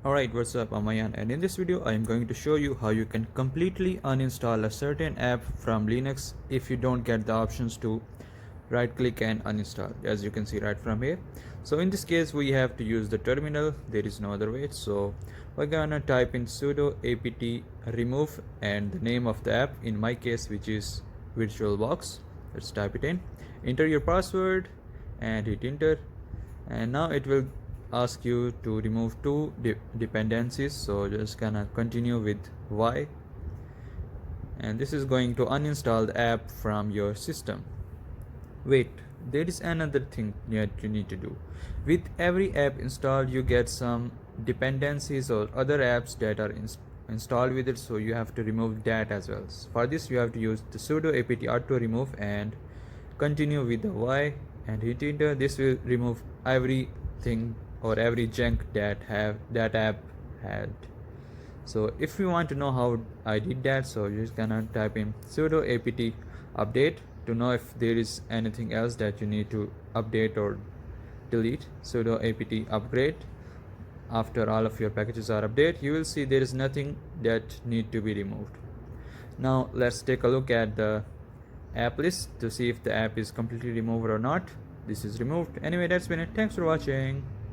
Alright, what's up? I'm Ayan, and in this video I am going to show you how you can completely uninstall a certain app from Linux if you don't get the options to right click and uninstall, as you can see right from here. So in this case we have to use the terminal, there is no other way. So we're gonna type in sudo apt remove and the name of the app, in my case, which is VirtualBox. Let's type it in, enter your password and hit enter, and now it will ask you to remove two dependencies. So just gonna continue with Y, and this is going to uninstall the app from your system. Wait, there is another thing that you need to do. With every app installed you get some dependencies or other apps that are installed with it, so you have to remove that as well. For this you have to use the sudo apt auto remove and continue with the Y and hit enter. This will remove everything or every junk that app had. So if you want to know how I did that, so you're just gonna type in sudo apt update to know if there is anything else that you need to update or delete. Sudo apt upgrade. After all of your packages are updated, you will see there is nothing that need to be removed. Now let's take a look at the app list to see if the app is completely removed or not. This is removed. Anyway, that's been it. Thanks for watching.